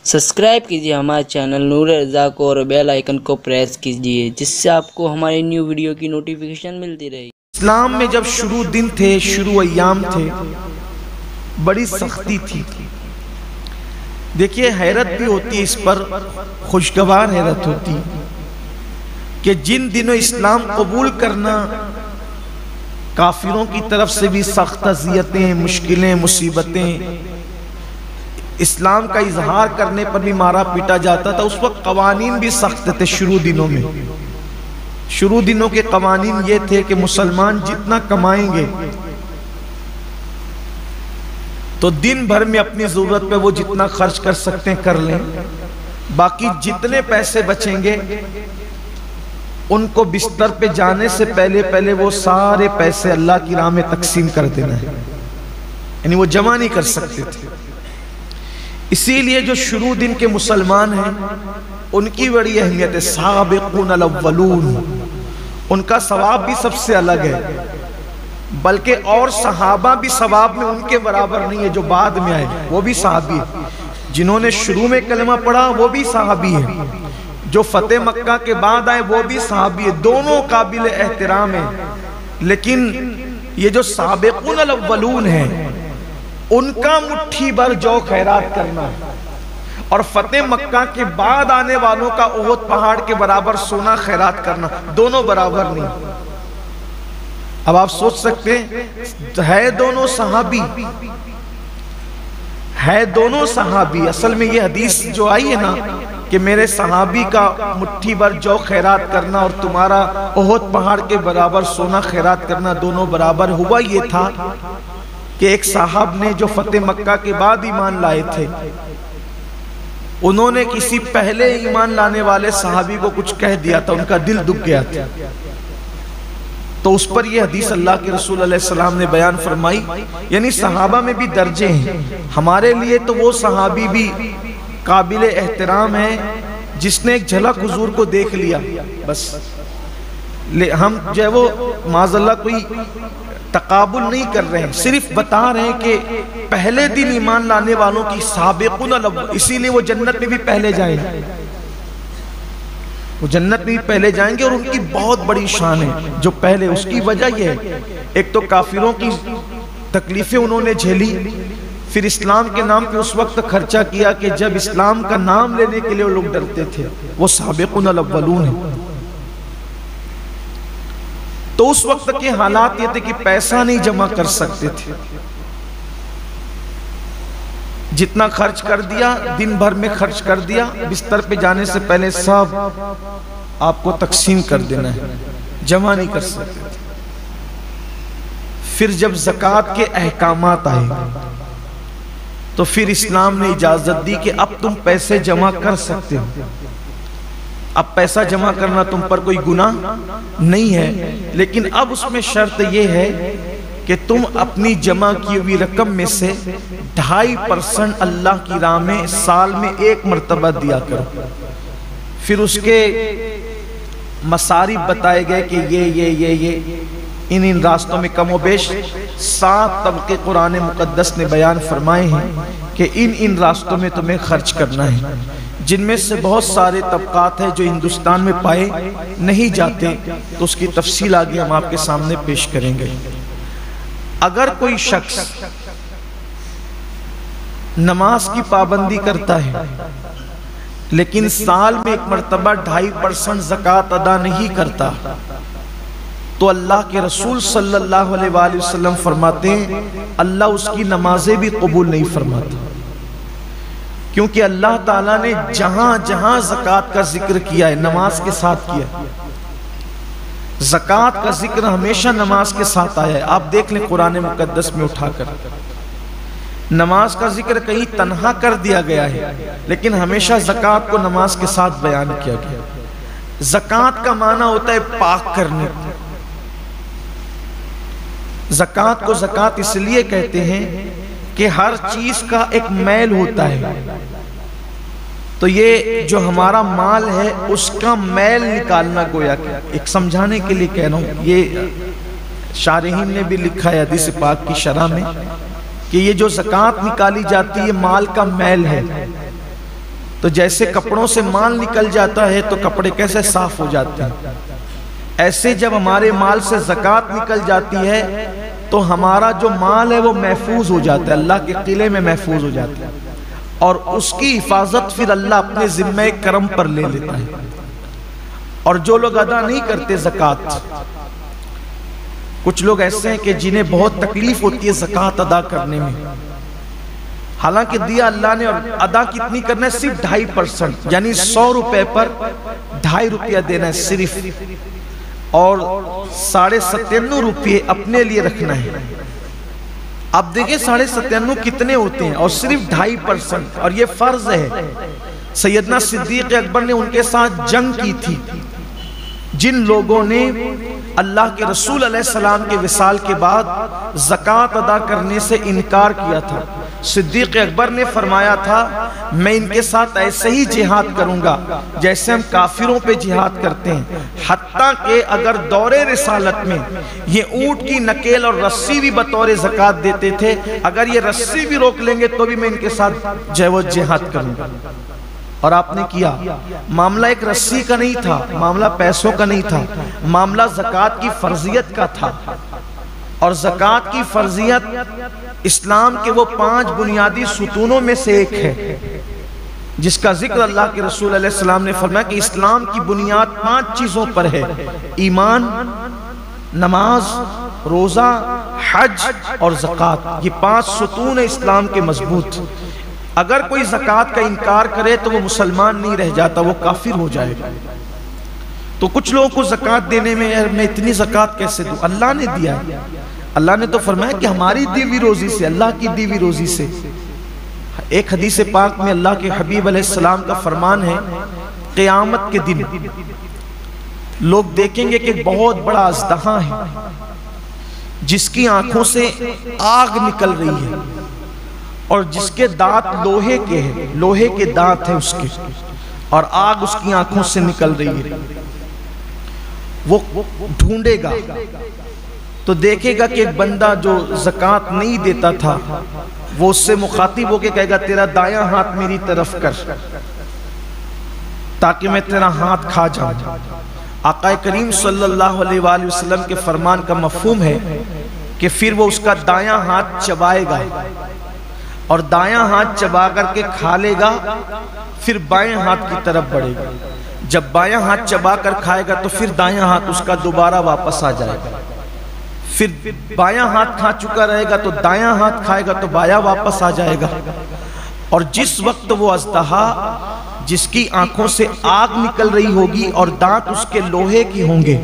Subscribe کیجیے ہمارے channel نور رضا کو اور بیل آئیکن کو پریس کیجیے جس سے آپ کو ہماری نیو ویڈیو کی نوٹیفیکیشن ملتی رہے۔ اسلام میں جب شروع دن تھے، شروع ایام تھے، بڑی سختی تھی۔ دیکھیے حیرت بھی ہوتی ہے، اس پر خوشگوار حیرت ہوتی کہ جن دنوں اسلام قبول کرنا کافروں کی طرف سے بھی سخت اذیتیں، مشکلیں، مصیبتیں، اسلام کا اظہار کرنے پر بھی مارا پیٹا جاتا تھا، اس وقت قوانین بھی سخت تھے۔ شروع دنوں کے قوانین یہ تھے کہ مسلمان جتنا کمائیں گے تو دن بھر میں اپنی ضرورت پہ وہ جتنا خرچ کر سکتے ہیں کر لیں، باقی جتنے پیسے بچیں گے ان کو بستر پہ جانے سے پہلے وہ سارے پیسے اللہ کی راہ میں تقسیم کر دینا ہے، یعنی وہ جمع نہیں کر سکتے تھے۔ اسی لیے جو شروع دن کے مسلمان ہیں ان کی بڑی اہمیت ہے، سابقون الاولون، ان کا ثواب بھی سب سے الگ ہے، بلکہ اور صحابہ بھی ثواب میں ان کے برابر نہیں ہے۔ جو بعد میں آئے وہ بھی صحابی ہیں، جنہوں نے شروع میں کلمہ پڑھا وہ بھی صحابی ہیں، جو فتح مکہ کے بعد آئے وہ بھی صحابی ہیں، دونوں قابل احترام ہیں۔ لیکن یہ جو سابقون الاولون ہیں ان کا مٹھی بھر جو خیرات کرنا اور فتح مکہ کے بعد آنے والوں کا احد پہاڑ کے برابر سونا خیرات کرنا، دونوں برابر نہیں۔ اب آپ سوچ سکتے ہیں، ہے دونوں صحابی، اصل میں یہ حدیث جو آئی ہے نا کہ میرے صحابی کا مٹھی بھر جو خیرات کرنا اور تمہارا احد پہاڑ کے برابر سونا خیرات کرنا دونوں برابر، ہوا یہ تھا کہ ایک صاحب نے جو فتح مکہ کے بعد ایمان لائے تھے، انہوں نے کسی پہلے ایمان لانے والے صحابی کو کچھ کہہ دیا تھا، ان کا دل دکھ گیا تھا، تو اس پر یہ حدیث اللہ کے رسول علیہ السلام نے بیان فرمائی، یعنی صحابہ میں بھی درجے ہیں۔ ہمارے لیے تو وہ صحابی بھی قابل احترام ہے جس نے ایک جھلک حضور کو دیکھ لیا، بس ہم جو ہے وہ معاذ اللہ کوئی تقابل نہیں کر رہے ہیں، صرف بتا رہے ہیں کہ پہلے دن ایمان لانے والوں کی سابقون الاول، اسی لیے وہ جنت میں بھی پہلے جائیں گے، وہ جنت میں بھی پہلے جائیں گے، اور ان کی بہت بڑی شان ہے جو پہلے۔ اس کی وجہ یہ ہے، ایک تو کافروں کی تکلیفیں انہوں نے جھیلی، پھر اسلام کے نام پہ اس وقت خرچہ کیا کہ جب اسلام کا نام لینے کے لیے وہ لوگ ڈرتے تھے، وہ سابقون الاولون ہیں۔ تو اس وقت کے حالات یہ تھے کہ پیسہ نہیں جمع کر سکتے تھے، جتنا خرچ کر دیا دن بھر میں خرچ کر دیا، بستر پہ جانے سے پہلے سب آپ کو تقسیم کر دینا ہے، جمع نہیں کر سکتے تھے۔ پھر جب زکوٰۃ کے احکامات آئے تو پھر اسلام نے اجازت دی کہ اب تم پیسے جمع کر سکتے ہو، اب پیسہ جمع کرنا تم پر کوئی گناہ نہیں ہے، لیکن اب اس میں شرط یہ ہے کہ تم اپنی جمع کی ہوئی رقم میں سے 2.5% اللہ کی راہ میں سال میں 1 مرتبہ دیا کرو۔ پھر اس کے مصارف بتائے گئے کہ یہ ان راستوں میں کم و بیش 7 طبقے قرآن مقدس نے بیان فرمائے ہیں کہ ان راستوں میں تمہیں خرچ کرنا ہے، جن میں سے بہت سارے طبقات ہیں جو ہندوستان میں پائے نہیں جاتے، تو اس کی تفصیل آگے ہم آپ کے سامنے پیش کریں گے۔ اگر کوئی شخص نماز کی پابندی کرتا ہے لیکن سال میں 1 مرتبہ 2.5% زکوٰۃ ادا نہیں کرتا، تو اللہ کے رسول صلی اللہ علیہ وآلہ وسلم فرماتے ہیں اللہ اس کی نمازیں بھی قبول نہیں فرماتا، کیونکہ اللہ تعالیٰ نے جہاں جہاں زکوٰۃ کا ذکر کیا ہے نماز کے ساتھ کیا ہے، زکوٰۃ کا ذکر ہمیشہ نماز کے ساتھ آیا ہے۔ آپ دیکھ لیں قرآن مقدس میں اٹھا کر نماز کا ذکر کہیں تنہا کر دیا گیا ہے، لیکن ہمیشہ زکوٰۃ کو نماز کے ساتھ بیان کیا گیا۔ زکوٰۃ کا معنی ہوتا ہے پاک کرنے، زکوٰۃ کو زکوٰۃ اس لیے کہتے ہیں کہ ہر چیز کا ایک میل ہوتا ہے، تو یہ جو ہمارا مال ہے اس کا میل نکالنا، گویا کہ ایک سمجھانے کے لیے کہہ رہا ہوں، یہ شارحین نے بھی لکھا ہے حدیث پاک کی شرح میں کہ یہ جو زکوٰۃ نکالی جاتی ہے مال کا میل ہے، تو جیسے کپڑوں سے مال نکل جاتا ہے تو کپڑے کیسے صاف ہو جاتے ہیں، ایسے جب ہمارے مال سے زکوٰۃ نکل جاتی ہے تو ہمارا جو مال ہے وہ محفوظ ہو جاتا ہے، اللہ کے قلعے میں محفوظ ہو جاتا ہے، اور اس کی حفاظت پھر اللہ اپنے ذمہ کرم پر لے لیتا ہے۔ اور جو لوگ ادا نہیں کرتے زکوٰۃ، کچھ لوگ ایسے ہیں کہ جنہیں بہت تکلیف ہوتی ہے زکوٰۃ ادا کرنے میں، حالانکہ دیا اللہ نے، اور ادا کتنی کرنا ہے؟ صرف 2.5%، یعنی 100 روپے پر 2.5 روپیہ دینا ہے صرف، اور 97.5 روپے اپنے لیے رکھنا ہے۔ اب دیکھیں 97.5 کتنے ہوتے ہیں، اور صرف 2.5%، اور یہ فرض ہے۔ سیدنا صدیق اکبر نے ان کے ساتھ جنگ کی تھی جن لوگوں نے اللہ کے رسول علیہ السلام کے وصال کے بعد زکوٰۃ ادا کرنے سے انکار کیا تھا۔ صدیق اکبر نے فرمایا تھا میں ان کے ساتھ ایسے ہی جہاد کروں گا جیسے ہم کافروں پہ جہاد کرتے ہیں، حتیٰ کہ اگر دور رسالت میں یہ اونٹ کی نکیل اور رسی بھی بطور زکوٰۃ دیتے تھے، اگر یہ رسی بھی روک لیں گے تو بھی میں ان کے ساتھ جہاد کروں گا۔ اور آپ نے کیا۔ معاملہ ایک رسی کا نہیں تھا، معاملہ پیسوں کا نہیں تھا، معاملہ زکوٰۃ کی فرضیت کا تھا۔ اور زکوٰۃ کی فرضیت اسلام کے وہ 5 بنیادی ستونوں میں سے ایک ہے، جس کا ذکر اللہ کے رسول علیہ السلام نے فرمایا کہ اسلام کی بنیاد 5 چیزوں پر ہے: ایمان، نماز، روزہ، حج اور زکوٰۃ۔ یہ 5 ستون ہیں اسلام کے مضبوط۔ اگر کوئی زکوٰۃ کا انکار کرے تو وہ مسلمان نہیں رہ جاتا، وہ کافر ہو جائے گا۔ تو کچھ لوگوں کو زکوٰۃ دینے میں میں اتنی زکوٰۃ کیسے دوں؟ اللہ نے دیا ہے۔ اللہ نے تو فرمایا کہ ہماری دی ہوئی روزی سے، اللہ کی دی ہوئی روزی سے۔ ایک حدیث پاک میں اللہ کے حبیب علیہ السلام کا فرمان ہے، قیامت کے دن لوگ دیکھیں گے کہ ایک بہت بڑا اژدہا ہے جس کی آنکھوں سے آگ نکل رہی ہے، اور جس کے دانت لوہے کے ہیں، لوہے کے دانت ہیں اس کے، اور آگ اس کی آنکھوں سے نکل رہی ہے۔ وہ ڈھونڈے گا تو دیکھے گا کہ ایک بندہ جو زکوٰۃ نہیں دیتا تھا، وہ اس سے مخاطب ہو کے کہے گا تیرا دایاں ہاتھ میری طرف کر تاکہ میں تیرا ہاتھ کھا جاؤں۔ آقا کریم صلی اللہ علیہ وآلہ وسلم کے فرمان کا مفہوم ہے کہ پھر وہ اس کا دایاں ہاتھ چبائے گا، اور دایاں ہاتھ چبا کر کے کھا لے گا، پھر بائیں ہاتھ کی طرف بڑھے گا۔ جب بایاں ہاتھ چبا کر کھائے گا تو پھر دایاں ہاتھ اس کا دوبارہ واپس آ جائے گا۔ پھر بایاں ہاتھ کھا چکا رہے گا تو دایاں ہاتھ کھائے گا تو بایاں واپس آ جائے گا۔ اور جس وقت وہ اژدہا جس کی آنکھوں سے آگ نکل رہی ہوگی اور دانت اس کے لوہے کے ہوں گے،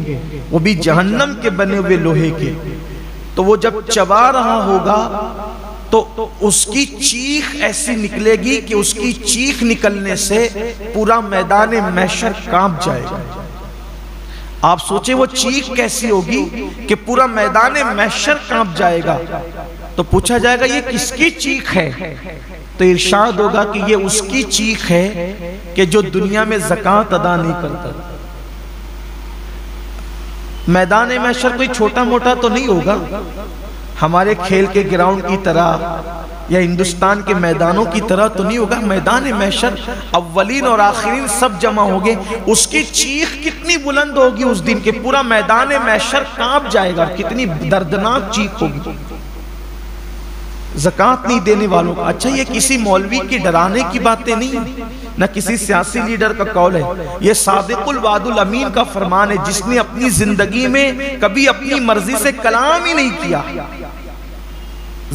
وہ بھی جہنم کے بنے ہوئے لوہے کے، تو وہ جب چبا رہا ہوگا تو اس کی چیخ ایسی نکلے گی کہ اس کی چیخ نکلنے سے پورا میدان محشر کانپ جائے گا۔ آپ سوچیں وہ چیخ کیسی ہوگی کہ پورا میدان محشر کانپ جائے گا۔ تو پوچھا جائے گا یہ کس کی چیخ ہے؟ تو ارشاد ہوگا کہ یہ اس کی چیخ ہے کہ جو دنیا میں زکوٰۃ ادا نہیں کرتا۔ میدان محشر کوئی چھوٹا موٹا تو نہیں ہوگا، ہمارے کھیل کے گراؤنڈ کی طرح یا ہندوستان کے میدانوں کی طرح تو نہیں ہوگا۔ میدان محشر اولین اور آخرین سب جمع ہوگے، اس کی چیخ کتنی بلند ہوگی اس دن کہ پورا میدان محشر کانپ جائے گا، کتنی دردناک چیخ ہوگی زکوٰۃ نہیں دینے والوں کا۔ اچھا یہ کسی مولوی کی ڈرانے کی باتیں نہیں، نہ کسی سیاسی لیڈر کا قول ہے، یہ صادق الوعد الامین کا فرمان ہے، جس نے اپنی زندگی میں کبھی اپنی مرضی سے کلام ہی نہیں کیا،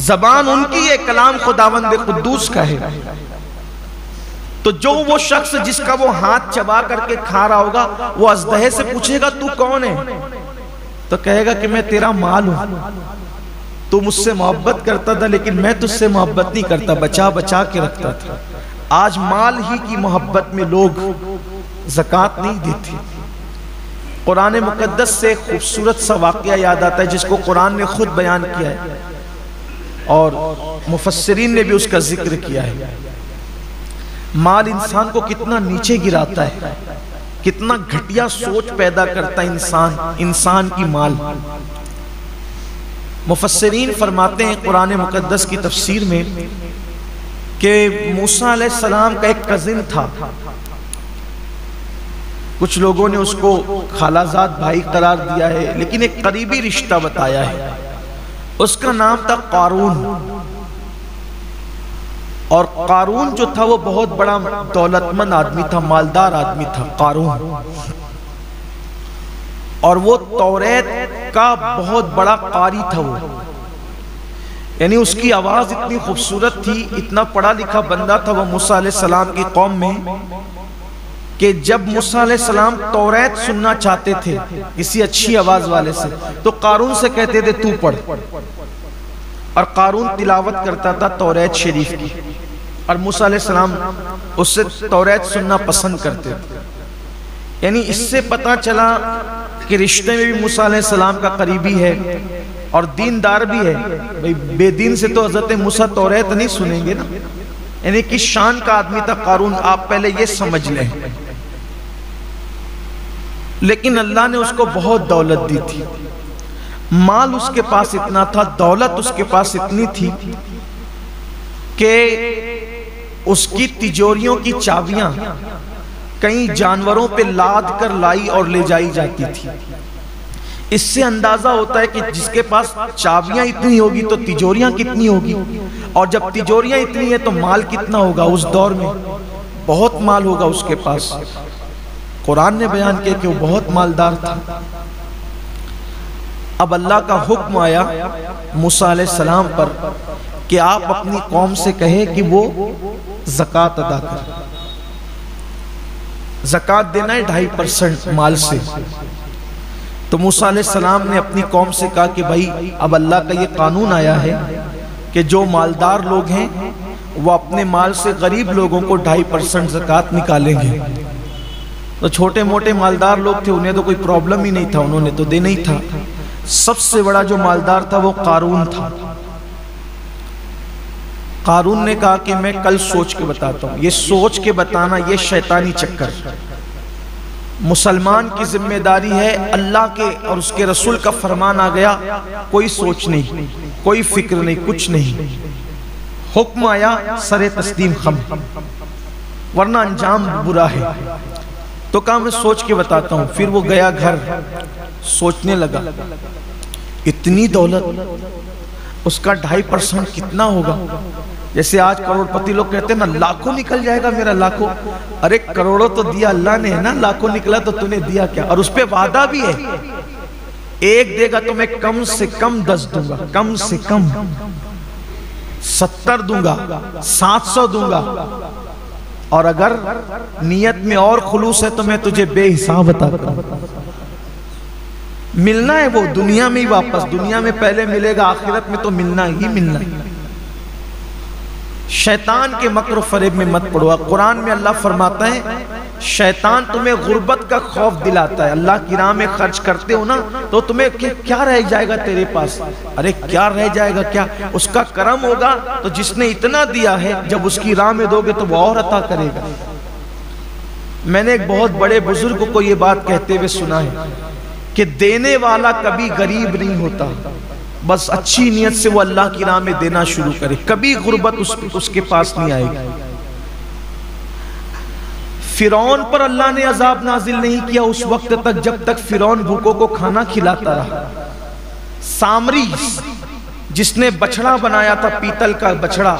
زبان ان کی ہے، کلام خداوند قدوس کا ہے۔ تو جو وہ شخص جس کا وہ ہاتھ چبا کر کے کھا رہا ہوگا، وہ اژدہے سے پوچھے گا تو کون ہے؟ تو کہے گا کہ میں تیرا مال ہوں، تو مجھ سے محبت کرتا تھا لیکن میں تجھ سے محبت نہیں کرتا، بچا بچا کے رکھتا تھا۔ آج مال ہی کی محبت میں لوگ زکوٰۃ نہیں دیتے۔ قرآن مقدس سے خوبصورت سا واقعہ یاد آتا ہے جس کو قرآن نے خود بیان کیا ہے اور مفسرین نے بھی اس کا ذکر کیا ہے۔ مال انسان کو کتنا نیچے گراتا ہے، کتنا گھٹیا سوچ پیدا کرتا ہے انسان کی مال۔ مفسرین فرماتے ہیں قرآن مقدس کی تفسیر میں کہ موسیٰ علیہ السلام کا ایک کزن تھا، کچھ لوگوں نے اس کو خالازاد بھائی قرار دیا ہے، لیکن ایک قریبی رشتہ بتایا ہے۔ اس کا نام تھا قارون، اور قارون جو تھا وہ بہت بڑا دولت مند آدمی تھا، مالدار آدمی تھا قارون، اور وہ توریت کا بہت بڑا قاری تھا۔ وہ یعنی اس کی آواز اتنی خوبصورت تھی، اتنا پڑھا لکھا بندہ تھا وہ موسیٰ علیہ السلام کی قوم میں، کہ جب موسیٰ علیہ السلام توریت سننا چاہتے تھے کسی اچھی آواز والے سے تو قارون سے کہتے تھے تو پڑھ، اور قارون تلاوت کرتا تھا توریت شریف کی، اور موسیٰ علیہ السلام اس سے توریت سننا پسند کرتے تھے۔ یعنی اس سے پتہ چلا کہ رشتے میں بھی موسیٰ علیہ السلام کا قریبی ہے اور دیندار بھی ہے۔ بے دین سے تو حضرت موسیٰ توریت نہیں سنیں گے نا، یعنی کس شان کا آدمی تھا قارون، آپ پہلے یہ سمجھ لیں۔ لیکن اللہ نے اس کو بہت دولت دی تھی، مال اس کے پاس اتنا تھا، دولت اس کے پاس اتنی تھی کہ اس کی تجوریوں کی چابیاں کئی جانوروں پہ لاد کر لائی اور لے جائی جاتی تھی۔ اس سے اندازہ ہوتا ہے کہ جس کے پاس چابیاں اتنی ہوگی تو تجوریاں کتنی ہوگی، اور جب تجوریاں اتنی ہیں تو مال کتنا ہوگا۔ اس دور میں بہت مال ہوگا اس کے پاس۔ قرآن نے بیان کیا کہ وہ بہت مالدار تھا۔ اب اللہ کا حکم آیا موسیٰ علیہ السلام پر کہ آپ اپنی قوم سے کہیں کہ وہ زکوٰۃ ادا کریں۔ زکوٰۃ دینا ہے 2.5% مال سے۔ تو موسیٰ علیہ السلام نے اپنی قوم سے کہا کہ بھائی اب اللہ کا یہ قانون آیا ہے کہ جو مالدار لوگ ہیں وہ اپنے مال سے غریب لوگوں کو 2.5% زکوٰۃ نکالیں گے۔ تو چھوٹے موٹے مالدار لوگ تھے، انہیں تو کوئی پرابلم ہی نہیں تھا، انہوں نے تو دینا ہی تھا۔ سب سے بڑا جو مالدار تھا وہ قارون تھا۔ قارون نے کہا کہ میں کل سوچ کے بتاتا ہوں۔ یہ سوچ کے بتانا یہ شیطانی چکر، مسلمان کی ذمہ داری ہے، اللہ کے اور اس کے رسول کا فرمان آ گیا، کوئی سوچ نہیں، کوئی فکر نہیں، کچھ نہیں، حکم آیا سر تسلیم خم، ورنہ انجام برا ہے۔ تو کہا میں سوچ کے بتاتا ہوں۔ پھر وہ گیا گھر، سوچنے لگا اتنی دولت، اس کا 2.5% کتنا ہوگا؟ جیسے آج کروڑ پتی لوگ کہتے ہیں نا لاکھوں نکل جائے گا میرا، لاکھوں۔ ارے کروڑوں تو دیا اللہ نے ہے نا، لاکھوں نکلا تو تو نے دیا کیا؟ اور اس پہ وعدہ بھی ہے، ایک دے گا تو میں کم سے کم 10 دوں گا، کم سے کم 70 دوں گا، 700 دوں گا، اور اگر نیت میں اور خلوص ہے تو میں تجھے بے حساب عطا کروں۔ ملنا ہے وہ دنیا میں ہی، واپس دنیا میں پہلے ملے گا، آخرت میں تو ملنا ہی ملنا ہے۔ شیطان کے مکر و فریب میں مت پڑو۔ قرآن میں اللہ فرماتا ہے شیطان تمہیں غربت کا خوف دلاتا ہے، اللہ کی راہ میں خرچ کرتے ہو نا تو تمہیں کیا رہ جائے گا تیرے پاس؟ ارے کیا رہ جائے گا؟ کیا اس کا کرم ہوگا تو جس نے اتنا دیا ہے جب اس کی راہ میں دو گے تو وہ اور عطا کرے گا۔ میں نے ایک بہت بڑے بزرگ کو یہ بات کہتے ہوئے سنا ہے کہ دینے والا کبھی غریب نہیں ہوتا، بس اچھی نیت سے وہ اللہ کی راہ میں دینا شروع کرے، کبھی غربت اس کے پاس نہیں آئے گی۔ فرعون پر اللہ نے عذاب نازل نہیں کیا اس وقت تک جب تک فرعون بھوکوں کو کھانا کھلاتا رہا۔ سامری جس نے بچڑا بنایا تھا، پیتل کا بچڑا،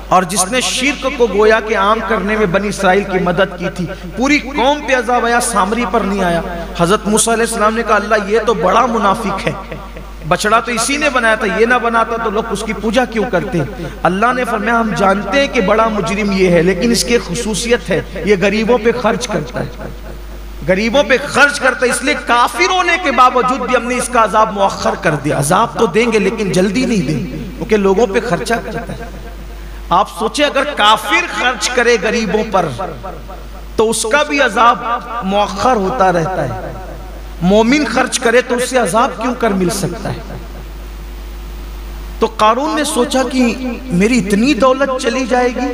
اور جس نے شرک کو گویا کہ عام کرنے میں بنی اسرائیل کی مدد کی تھی، پوری قوم پہ عذاب آیا، سامری پر نہیں آیا۔ حضرت موسیٰ علیہ السلام نے کہا اللہ یہ تو بڑا منافق ہے، بچڑا تو اسی نے بنایا تھا، یہ نہ بناتا تو لوگ اس کی پوجا کیوں کرتے؟ اللہ نے فرمایا ہم جانتے ہیں کہ بڑا مجرم یہ ہے، لیکن اس کی خصوصیت ہے یہ غریبوں پہ خرچ کرتا ہے، غریبوں پہ خرچ کرتا ہے، اس لیے کافر ہونے کے باوجود بھی ہم نے اس کا عذاب مؤخر کر دیا۔ عذاب تو دیں گے لیکن جلدی نہیں دیں گے کیونکہ لوگوں پہ خرچہ کرتا ہے۔ آپ سوچیں اگر کافر خرچ کرے غریبوں پر تو اس کا بھی عذاب مؤخر ہوتا رہتا ہے، مومن خرچ کرے تو اسے عذاب کیوں کر مل سکتا ہے؟ تو قارون نے سوچا کہ میری اتنی دولت چلی جائے گی،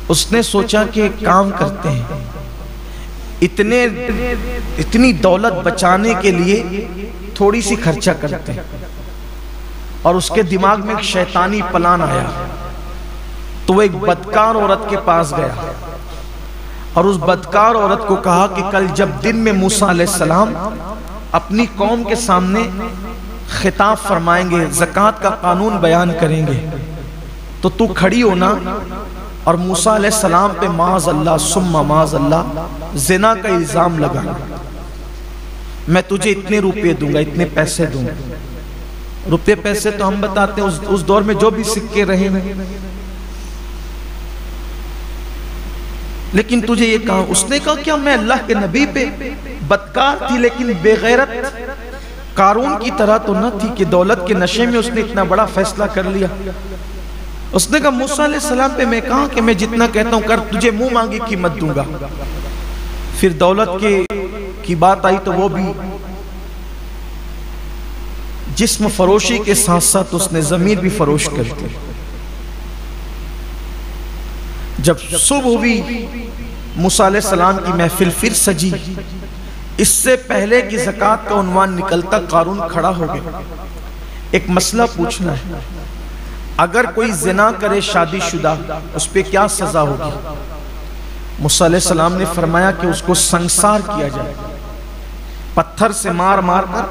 اس نے سوچا کہ کام کرتے ہیں، اتنی دولت بچانے کے لیے تھوڑی سی خرچہ کرتے ہیں۔ اور اس کے دماغ میں ایک شیطانی پلان آیا تو وہ ایک بدکار عورت کے پاس گیا اور اس بدکار عورت کو کہا کہ کل جب دن میں موسیٰ علیہ السلام اپنی قوم کے سامنے خطاب فرمائیں گے، زکوٰۃ کا قانون بیان کریں گے، تو تو کھڑی ہونا اور موسیٰ علیہ السلام پہ معاذ اللہ ثم معاذ اللہ زنا کا الزام لگانا۔ میں تجھے اتنے روپے دوں گا، اتنے پیسے دوں گا۔ روپے پیسے تو ہم بتاتے ہیں اس دور میں جو بھی سکے رہے ہیں، لیکن تجھے یہ کہا، اس نے کہا کیا میں اللہ کے نبی پہ بدکار تھی لیکن بے غیرت قارون کی طرح تو نہ تھی کہ دولت کے نشے میں اس نے اتنا بڑا فیصلہ کر لیا۔ اس نے کہا موسیٰ علیہ السلام پہ میں کہا کہ میں جتنا کہتا ہوں کر، تجھے منہ مانگی قیمت دوں گا۔ پھر دولت کی بات آئی تو وہ بھی جسم فروشی کے ساتھ ساتھ اس نے ضمیر بھی فروش کر دی۔ جب صبح ہوئی موسیٰ علیہ السلام کی محفل پھر سجی، اس سے پہلے کہ زکوٰۃ کا عنوان نکلتا قارون کھڑا ہو گیا۔ ایک مسئلہ پوچھنا ہے، اگر کوئی زنا کرے شادی شدہ اس پہ کیا سزا ہوگی؟ موسیٰ علیہ السلام نے فرمایا کہ اس کو سنگسار کیا جائے، پتھر سے مار مار کر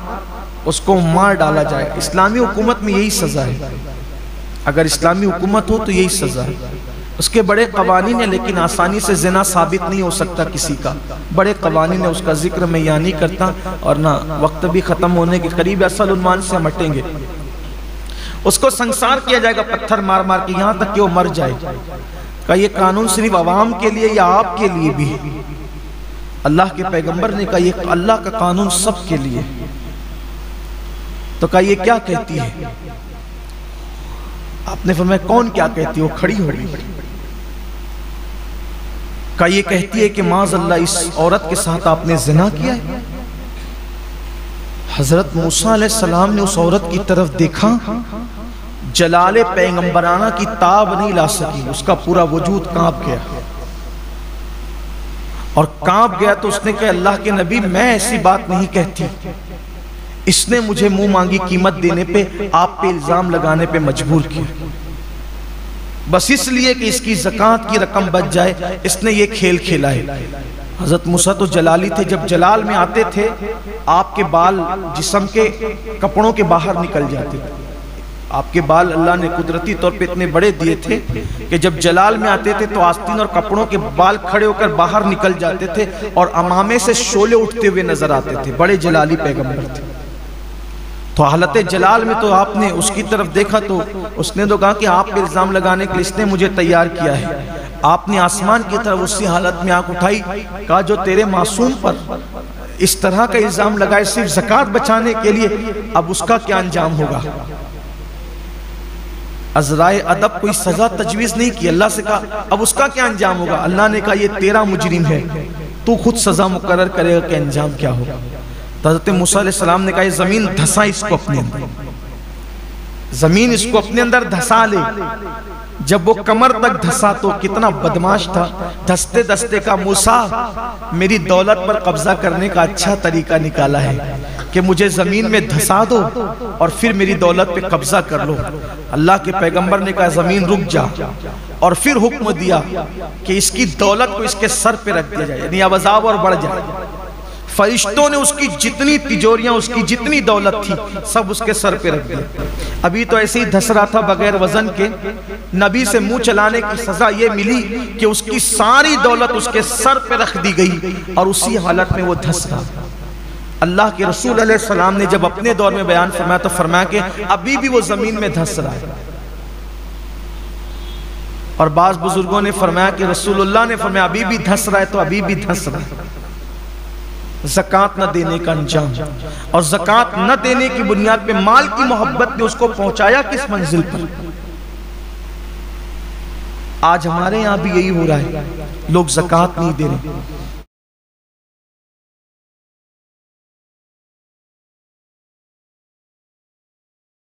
اس کو مار ڈالا جائے۔ اسلامی حکومت میں یہی سزا ہے، اگر اسلامی حکومت ہو تو یہی سزا ہے۔ اس کے بڑے قوانین ہیں، لیکن آسانی سے زنا ثابت نہیں ہو سکتا کسی کا، بڑے قوانین ہیں، اس کا ذکر میں یہاں نہیں کرتا، اور نہ وقت بھی ختم ہونے کے قریب اصل عنوان سے ہم ہٹیں گے۔ اس کو سنگسار کیا جائے گا پتھر مار مار کے، یہاں تک کہ وہ مر جائے۔ کہ یہ قانون صرف عوام کے لیے یا آپ کے لیے بھی؟ اللہ کے پیغمبر نے کہا یہ اللہ کا قانون سب کے لیے۔ تو کہا یہ کیا کہتی ہے؟ آپ نے فرمایا کون کیا کہتی ہے؟ وہ کھڑی ہو گئی۔ کہا یہ کہتی ہے کہ معاذ اللہ اس عورت کے ساتھ آپ نے زنا کیا ہے۔ حضرت موسیٰ علیہ السلام نے اس عورت کی طرف دیکھا، جلال پیغمبرانہ کی تاب نہیں لا سکی، اس کا پورا وجود کانپ گیا، اور کانپ گیا تو اس نے کہا اللہ کے نبی میں ایسی بات نہیں کہتی، اس نے مجھے منہ مانگی قیمت دینے پہ، آپ پہ الزام لگانے پہ مجبور کیا، بس اس لیے کہ اس کی زکوٰۃ کی رقم بچ جائے اس نے یہ کھیل کھیلا ہے۔ حضرت موسیٰ تو جلالی تھے، جب جلال میں آتے تھے آپ کے بال جسم کے کپڑوں کے باہر نکل جاتے تھے۔ آپ کے بال اللہ نے قدرتی طور پہ اتنے بڑے دیے تھے کہ جب جلال میں آتے تھے تو آستین اور کپڑوں کے بال کھڑے ہو کر باہر نکل جاتے تھے، اور امامے سے شعلے اٹھتے ہوئے نظر آتے تھے، بڑے جلالی پیغمبر تھے۔ تو حالت جلال میں تو آپ نے اس کی طرف دیکھا تو اس نے تو کہا کہ آپ پہ الزام لگانے کے لیے اس نے مجھے تیار کیا ہے۔ آپ نے آسمان کی طرف اسی حالت میں آنکھ اٹھائی، کہا جو تیرے معصوم پر اس طرح کا الزام لگائے صرف زکوٰۃ بچانے کے لیے، اب اس کا کیا انجام ہوگا؟ عذرائے ادب کوئی سزا تجویز نہیں کی، اللہ سے کہا اب اس کا کیا انجام ہوگا؟ اللہ نے کہا یہ تیرا مجرم ہے، تو خود سزا مقرر کرے گا کہ انجام کیا ہوگا۔ حضرت موسیٰ علیہ السلام نے کہا یہ زمین دھسا اس کو اپنے اندر، زمین اس کو اپنے اندر دھسا لے۔ جب وہ کمر تک دھسا تو کتنا بدماش تھا، دھستے دھستے کا موسیٰ میری دولت پر قبضہ کرنے کا اچھا طریقہ نکالا ہے کہ مجھے زمین میں دھسا دو اور پھر میری دولت پہ قبضہ کر لو۔ اللہ کے پیغمبر نے کہا زمین رک جا، اور پھر حکم دیا کہ اس کی دولت کو اس کے سر پہ رکھ دیا جائے، یعنی اب عذاب اور بڑھ جائے۔ فرشتوں نے اس کی جتنی تجوریاں، اس کی جتنی دولت تھی سب اس کے سر پہ رکھ دیا۔ ابھی تو ایسے ہی دھس رہا تھا بغیر وزن کے، نبی سے منہ چلانے کی سزا یہ ملی کہ اس کی ساری دولت اس کے سر پہ رکھ دی گئی، اور اسی حالت میں وہ دھس رہا۔ اللہ کے رسول علیہ السلام نے جب اپنے دور میں بیان فرمایا تو فرمایا کہ ابھی بھی وہ زمین میں دھس رہا ہے۔ اور بعض بزرگوں نے فرمایا کہ رسول اللہ نے فرمایا ابھی بھی دھس رہا ہے تو ابھی بھی دھس رہا ہے۔ زکوٰۃ نہ دینے کا انجام، اور زکوٰۃ نہ دینے کی بنیاد پہ مال کی محبت نے اس کو پہنچایا کس منزل پر؟ آج ہمارے یہاں بھی یہی ہو رہا ہے، لوگ زکوٰۃ نہیں دے رہے۔